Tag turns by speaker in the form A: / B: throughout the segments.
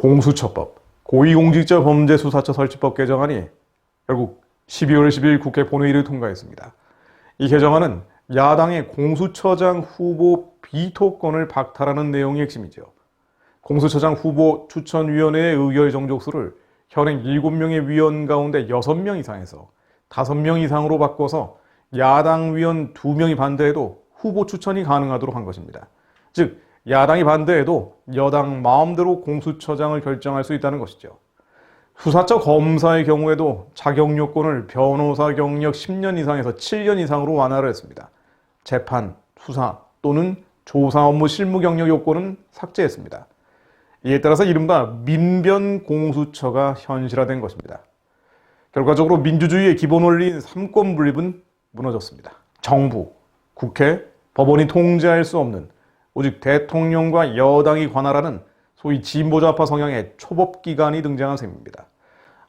A: 공수처법, 고위공직자범죄수사처 설치법 개정안이 결국 12월 10일 국회 본회의를 통과했습니다. 이 개정안은 야당의 공수처장 후보 비토권을 박탈하는 내용이 핵심이죠. 공수처장 후보 추천위원회의 의결 정족수를 현행 7명의 위원 가운데 6명 이상에서 5명 이상으로 바꿔서 야당 위원 2명이 반대해도 후보 추천이 가능하도록 한 것입니다. 즉, 야당이 반대해도 여당 마음대로 공수처장을 결정할 수 있다는 것이죠. 수사처 검사의 경우에도 자격 요건을 변호사 경력 10년 이상에서 7년 이상으로 완화를 했습니다. 재판, 수사 또는 조사 업무 실무 경력 요건은 삭제했습니다. 이에 따라서 이른바 민변 공수처가 현실화된 것입니다. 결과적으로 민주주의의 기본 원리인 삼권 분립은 무너졌습니다. 정부, 국회, 법원이 통제할 수 없는 오직 대통령과 여당이 관할하는 소위 진보좌파 성향의 초법기관이 등장한 셈입니다.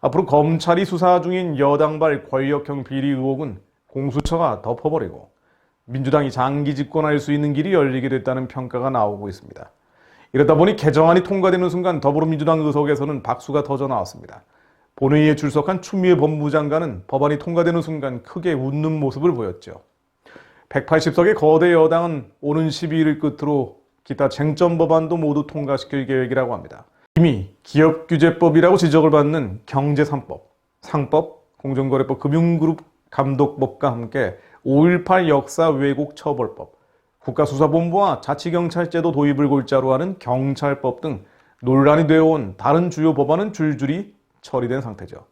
A: 앞으로 검찰이 수사 중인 여당발 권력형 비리 의혹은 공수처가 덮어버리고 민주당이 장기 집권할 수 있는 길이 열리게 됐다는 평가가 나오고 있습니다. 이러다 보니 개정안이 통과되는 순간 더불어민주당 의석에서는 박수가 터져 나왔습니다. 본회의에 출석한 추미애 법무장관은 법안이 통과되는 순간 크게 웃는 모습을 보였죠. 180석의 거대 여당은 오는 12일을 끝으로 기타 쟁점 법안도 모두 통과시킬 계획이라고 합니다. 이미 기업규제법이라고 지적을 받는 경제 3법, 상법, 공정거래법, 금융그룹 감독법과 함께 5.18 역사 왜곡 처벌법, 국가수사본부와 자치경찰제도 도입을 골자로 하는 경찰법 등 논란이 되어온 다른 주요 법안은 줄줄이 처리된 상태죠.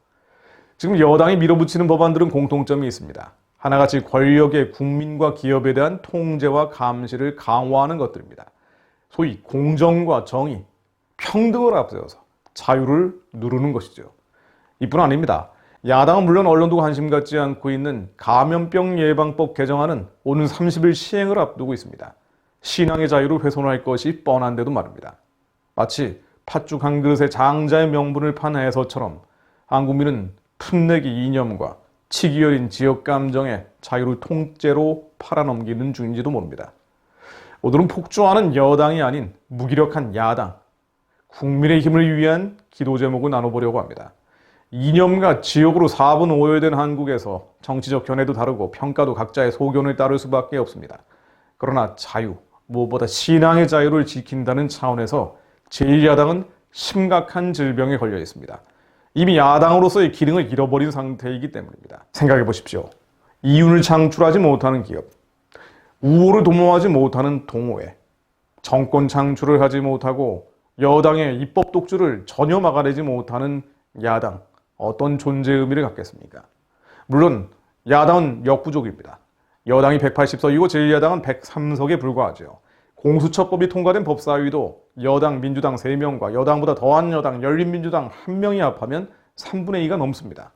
A: 지금 여당이 밀어붙이는 법안들은 공통점이 있습니다. 하나같이 권력의 국민과 기업에 대한 통제와 감시를 강화하는 것들입니다. 소위 공정과 정의, 평등을 앞세워서 자유를 누르는 것이죠. 이뿐 아닙니다. 야당은 물론 언론도 관심 갖지 않고 있는 감염병 예방법 개정안은 오는 30일 시행을 앞두고 있습니다. 신앙의 자유를 훼손할 것이 뻔한데도 말입니다. 마치 팥죽 한 그릇에 장자의 명분을 판 해서처럼 한국민은 풋내기 이념과 치기 어린 지역 감정의 자유를 통째로 팔아넘기는 중인지도 모릅니다. 오늘은 폭주하는 여당이 아닌 무기력한 야당, 국민의 힘을 위한 기도 제목을 나눠보려고 합니다. 이념과 지역으로 4분 5여된 한국에서 정치적 견해도 다르고 평가도 각자의 소견을 따를 수밖에 없습니다. 그러나 자유, 무엇보다 신앙의 자유를 지킨다는 차원에서 제1야당은 심각한 질병에 걸려 있습니다. 이미 야당으로서의 기능을 잃어버린 상태이기 때문입니다. 생각해 보십시오. 이윤을 창출하지 못하는 기업, 우호를 도모하지 못하는 동호회, 정권 창출을 하지 못하고 여당의 입법 독주를 전혀 막아내지 못하는 야당, 어떤 존재 의미를 갖겠습니까? 물론 야당은 역부족입니다. 여당이 180석이고 제1야당은 103석에 불과하죠. 공수처법이 통과된 법사위도 여당, 민주당 3명과 여당보다 더한 여당, 열린민주당 1명이 합하면 3분의 2가 넘습니다.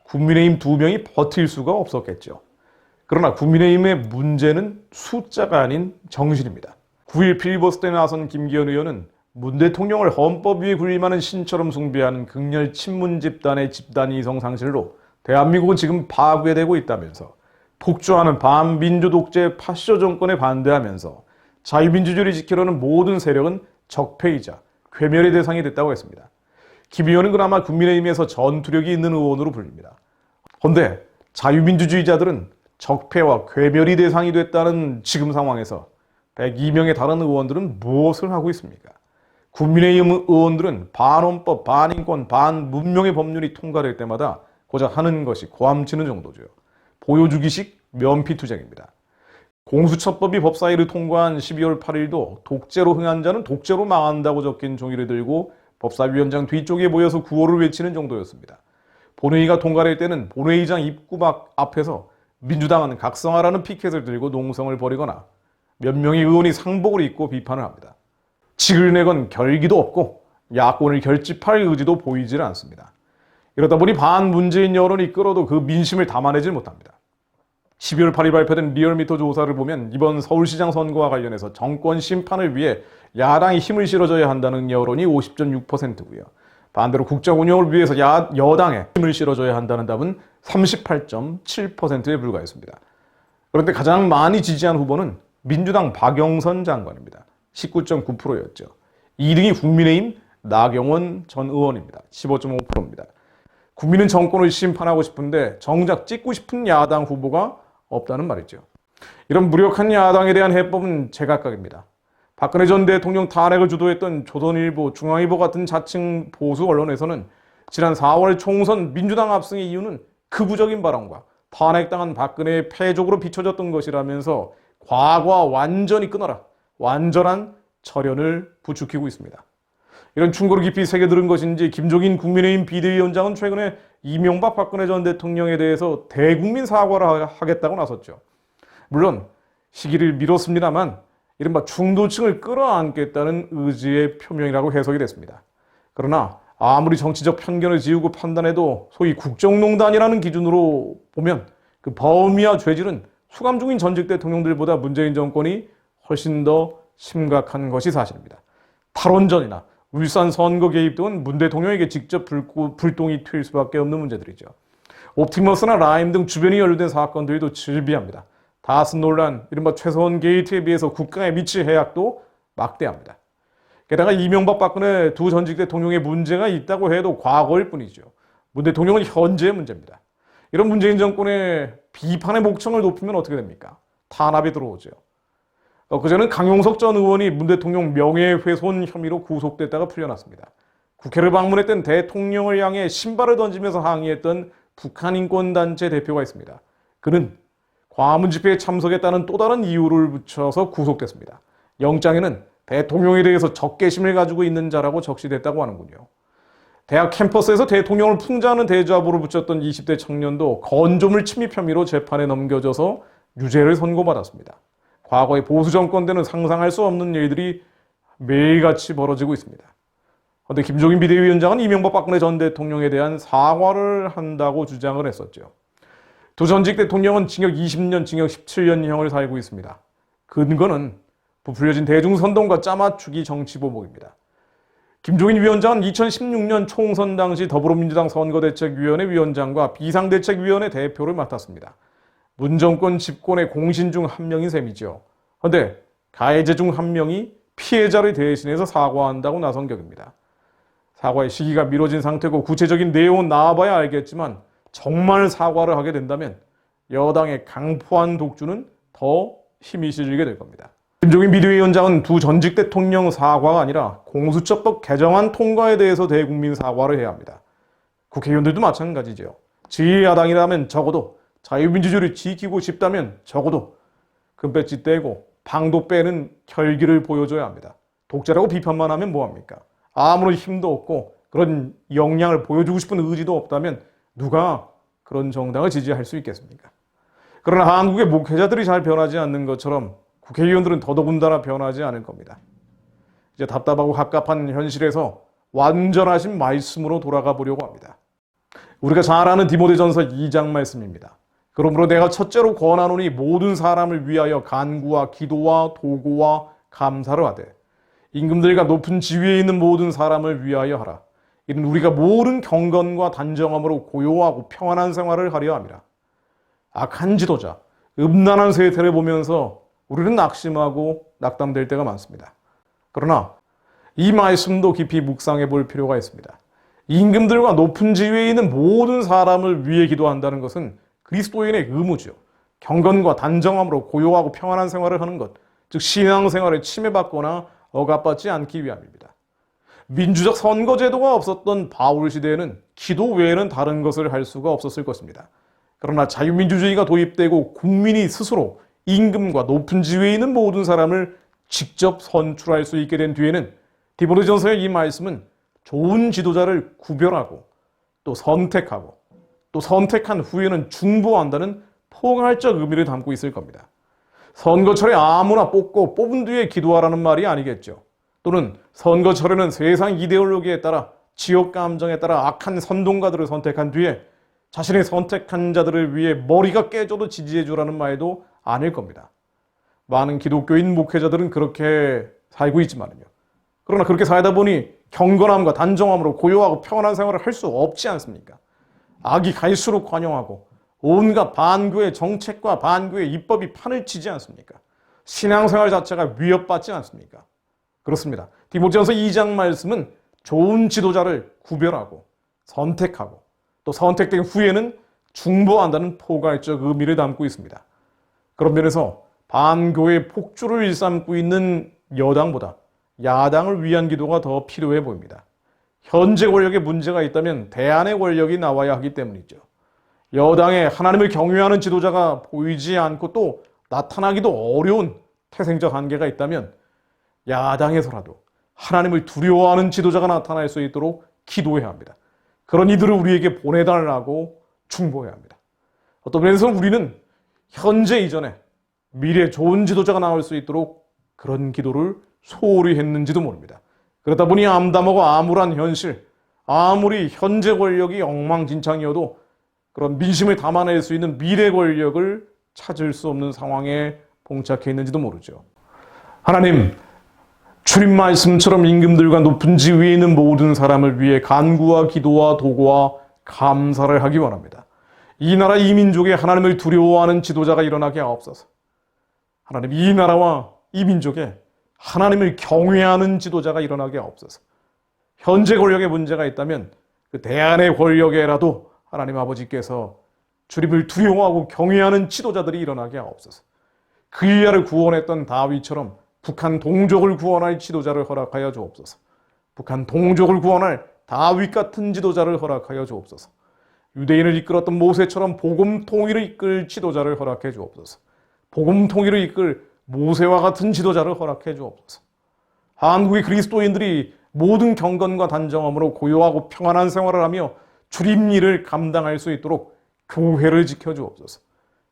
A: 국민의힘 2명이 버틸 수가 없었겠죠. 그러나 국민의힘의 문제는 숫자가 아닌 정신입니다. 9일 필리버스터에 나선 김기현 의원은 문 대통령을 헌법 위에 군림하는 신처럼 숭배하는 극렬 친문 집단의 집단 이성 상실로 대한민국은 지금 파괴되고 있다면서 폭주하는 반민주 독재 파쇼 정권에 반대하면서 자유민주주의를 지키려는 모든 세력은 적폐이자 괴멸의 대상이 됐다고 했습니다. 김 의원은 그나마 국민의힘에서 전투력이 있는 의원으로 불립니다. 그런데 자유민주주의자들은 적폐와 괴멸이 대상이 됐다는 지금 상황에서 102명의 다른 의원들은 무엇을 하고 있습니까? 국민의힘 의원들은 반헌법, 반인권, 반문명의 법률이 통과될 때마다 고작 하는 것이 고함치는 정도죠. 보여주기식 면피투쟁입니다. 공수처법이 법사위를 통과한 12월 8일도 독재로 흥한 자는 독재로 망한다고 적힌 종이를 들고 법사위원장 뒤쪽에 모여서 구호를 외치는 정도였습니다. 본회의가 통과될 때는 본회의장 입구 앞에서 민주당은 각성하라는 피켓을 들고 농성을 벌이거나 몇 명의 의원이 상복을 입고 비판을 합니다. 직을 내건 결기도 없고 야권을 결집할 의지도 보이질 않습니다. 이러다 보니 반문재인 여론이 이끌어도 그 민심을 담아내질 못합니다. 12월 8일 발표된 리얼미터 조사를 보면 이번 서울시장 선거와 관련해서 정권 심판을 위해 야당이 힘을 실어줘야 한다는 여론이 50.6%고요. 반대로 국정 운영을 위해서 여당에 힘을 실어줘야 한다는 답은 38.7%에 불과했습니다. 그런데 가장 많이 지지한 후보는 민주당 박영선 장관입니다. 19.9%였죠. 2등이 국민의힘 나경원 전 의원입니다. 15.5%입니다. 국민은 정권을 심판하고 싶은데 정작 찍고 싶은 야당 후보가 없다는 말이죠. 이런 무력한 야당에 대한 해법은 제각각입니다. 박근혜 전 대통령 탄핵을 주도했던 조선일보, 중앙일보 같은 자칭 보수 언론에서는 지난 4월 총선 민주당 압승의 이유는 극우적인 발언과 탄핵당한 박근혜의 패족으로 비춰졌던 것이라면서 과거와 완전히 끊어라, 완전한 철연을 부추기고 있습니다. 이런 충고를 깊이 새겨들은 것인지 김종인 국민의힘 비대위원장은 최근에 이명박 박근혜 전 대통령에 대해서 대국민 사과를 하겠다고 나섰죠. 물론 시기를 미뤘습니다만 이른바 중도층을 끌어안겠다는 의지의 표명이라고 해석이 됐습니다. 그러나 아무리 정치적 편견을 지우고 판단해도 소위 국정농단이라는 기준으로 보면 그 범위와 죄질은 수감 중인 전직 대통령들보다 문재인 정권이 훨씬 더 심각한 것이 사실입니다. 탈원전이나 울산 선거 개입 등은 문 대통령에게 직접 불똥이 튈 수밖에 없는 문제들이죠. 옵티머스나 라임 등 주변이 연루된 사건들도 즐비합니다. 다슨 논란, 이른바 최서원 게이트에 비해서 국가에 미칠 해악도 막대합니다. 게다가 이명박 박근혜 두 전직 대통령의 문제가 있다고 해도 과거일 뿐이죠. 문 대통령은 현재의 문제입니다. 이런 문재인 정권의 비판의 목청을 높이면 어떻게 됩니까? 탄압이 들어오죠. 그전에는 강용석 전 의원이 문 대통령 명예훼손 혐의로 구속됐다가 풀려났습니다. 국회를 방문했던 대통령을 향해 신발을 던지면서 항의했던 북한인권단체 대표가 있습니다. 그는 광화문 집회에 참석했다는 또 다른 이유를 붙여서 구속됐습니다. 영장에는 대통령에 대해서 적개심을 가지고 있는 자라고 적시됐다고 하는군요. 대학 캠퍼스에서 대통령을 풍자하는 대자보를 붙였던 20대 청년도 건조물 침입 혐의로 재판에 넘겨져서 유죄를 선고받았습니다. 과거의 보수 정권 때는 상상할 수 없는 일들이 매일같이 벌어지고 있습니다. 그런데 김종인 비대위원장은 이명박 박근혜 전 대통령에 대한 사과를 한다고 주장을 했었죠. 두 전직 대통령은 징역 20년, 징역 17년형을 살고 있습니다. 근거는 부풀려진 대중선동과 짜맞추기 정치보복입니다. 김종인 위원장은 2016년 총선 당시 더불어민주당 선거대책위원회 위원장과 비상대책위원회 대표를 맡았습니다. 문정권 집권의 공신 중 한 명인 셈이죠. 그런데 가해자 중 한 명이 피해자를 대신해서 사과한다고 나선 격입니다. 사과의 시기가 미뤄진 상태고 구체적인 내용은 나와봐야 알겠지만 정말 사과를 하게 된다면 여당의 강포한 독주는 더 힘이 실리게 될 겁니다. 김종인 비대위원장은 두 전직 대통령 사과가 아니라 공수처법 개정안 통과에 대해서 대국민 사과를 해야 합니다. 국회의원들도 마찬가지죠. 제1야당이라면 적어도 자유민주주의를 지키고 싶다면 적어도 금배지 떼고 방도 빼는 결기를 보여줘야 합니다. 독재라고 비판만 하면 뭐합니까? 아무런 힘도 없고 그런 역량을 보여주고 싶은 의지도 없다면 누가 그런 정당을 지지할 수 있겠습니까? 그러나 한국의 목회자들이 잘 변하지 않는 것처럼 국회의원들은 더더군다나 변하지 않을 겁니다. 이제 답답하고 갑갑한 현실에서 완전하신 말씀으로 돌아가 보려고 합니다. 우리가 잘 아는 디모데전서 2장 말씀입니다. 그러므로 내가 첫째로 권하노니 모든 사람을 위하여 간구와 기도와 도구와 감사를 하되 임금들과 높은 지위에 있는 모든 사람을 위하여 하라. 이는 우리가 모든 경건과 단정함으로 고요하고 평안한 생활을 하려 함이라. 악한 지도자, 음란한 세태를 보면서 우리는 낙심하고 낙담될 때가 많습니다. 그러나 이 말씀도 깊이 묵상해 볼 필요가 있습니다. 임금들과 높은 지위에 있는 모든 사람을 위해 기도한다는 것은 그리스도인의 의무죠. 경건과 단정함으로 고요하고 평안한 생활을 하는 것, 즉 신앙생활에 침해받거나 억압받지 않기 위함입니다. 민주적 선거제도가 없었던 바울 시대에는 기도 외에는 다른 것을 할 수가 없었을 것입니다. 그러나 자유민주주의가 도입되고 국민이 스스로 임금과 높은 지위에 있는 모든 사람을 직접 선출할 수 있게 된 뒤에는 디모데전서의 이 말씀은 좋은 지도자를 구별하고 또 선택하고 또 선택한 후에는 중보한다는 포괄적 의미를 담고 있을 겁니다. 선거철에 아무나 뽑고 뽑은 뒤에 기도하라는 말이 아니겠죠. 또는 선거철에는 세상 이데올로기에 따라 지역 감정에 따라 악한 선동가들을 선택한 뒤에 자신의 선택한 자들을 위해 머리가 깨져도 지지해 주라는 말도 아닐 겁니다. 많은 기독교인 목회자들은 그렇게 살고 있지만요. 그러나 그렇게 살다 보니 경건함과 단정함으로 고요하고 평안한 생활을 할 수 없지 않습니까? 악이 갈수록 관영하고 온갖 반교의 정책과 반교의 입법이 판을 치지 않습니까? 신앙생활 자체가 위협받지 않습니까? 그렇습니다. 디모데전서 2장 말씀은 좋은 지도자를 구별하고 선택하고 또 선택된 후에는 중보한다는 포괄적 의미를 담고 있습니다. 그런 면에서 반교회 폭주를 일삼고 있는 여당보다 야당을 위한 기도가 더 필요해 보입니다. 현재 권력에 문제가 있다면 대안의 권력이 나와야 하기 때문이죠. 여당에 하나님을 경외하는 지도자가 보이지 않고 또 나타나기도 어려운 태생적 한계가 있다면 야당에서라도 하나님을 두려워하는 지도자가 나타날 수 있도록 기도해야 합니다. 그런 이들을 우리에게 보내달라고 충고해야 합니다. 어떤 면에서 우리는 현재 이전에 미래 좋은 지도자가 나올 수 있도록 그런 기도를 소홀히 했는지도 모릅니다. 그러다 보니 암담하고 암울한 현실, 아무리 현재 권력이 엉망진창이어도 그런 민심을 담아낼 수 있는 미래 권력을 찾을 수 없는 상황에 봉착해 있는지도 모르죠. 하나님, 주님 말씀처럼 임금들과 높은 지위에 있는 모든 사람을 위해 간구와 기도와 도구와 감사를 하기 원합니다. 이 나라 이 민족에 하나님을 두려워하는 지도자가 일어나게 하옵소서. 하나님, 이 나라와 이 민족에 하나님을 경외하는 지도자가 일어나게 하옵소서. 현재 권력에 문제가 있다면 그 대안의 권력에라도 하나님 아버지께서 주님을 두려워하고 경외하는 지도자들이 일어나게 하옵소서. 그리야를 구원했던 다윗처럼 북한 동족을 구원할 지도자를 허락하여 주옵소서. 북한 동족을 구원할 다윗 같은 지도자를 허락하여 주옵소서. 유대인을 이끌었던 모세처럼 복음 통일을 이끌 지도자를 허락해 주옵소서. 복음 통일을 이끌 모세와 같은 지도자를 허락해 주옵소서. 한국의 그리스도인들이 모든 경건과 단정함으로 고요하고 평안한 생활을 하며 주님 일을 감당할 수 있도록 교회를 지켜 주옵소서.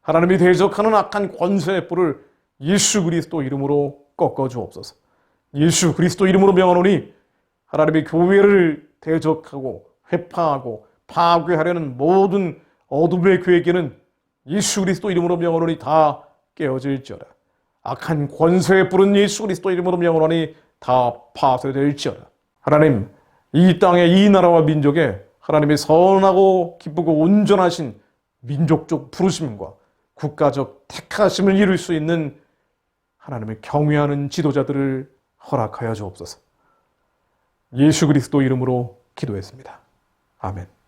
A: 하나님이 대적하는 악한 권세의 뿔을 예수 그리스도 이름으로 꺾어 주옵소서. 예수 그리스도 이름으로 명하노니 하나님의 교회를 대적하고 회파하고 파괴하려는 모든 어둠의 계획에는 예수 그리스도 이름으로 명하노니 다 깨어질지어다. 악한 권세의 뿔은 예수 그리스도 이름으로 명하노니 다 파쇄될지어다. 하나님, 이 땅에 이 나라와 민족에 하나님의 선하고 기쁘고 온전하신 민족적 부르심과 국가적 택하심을 이룰 수 있는 하나님을 경외하는 지도자들을 허락하여 주옵소서. 예수 그리스도 이름으로 기도했습니다. 아멘.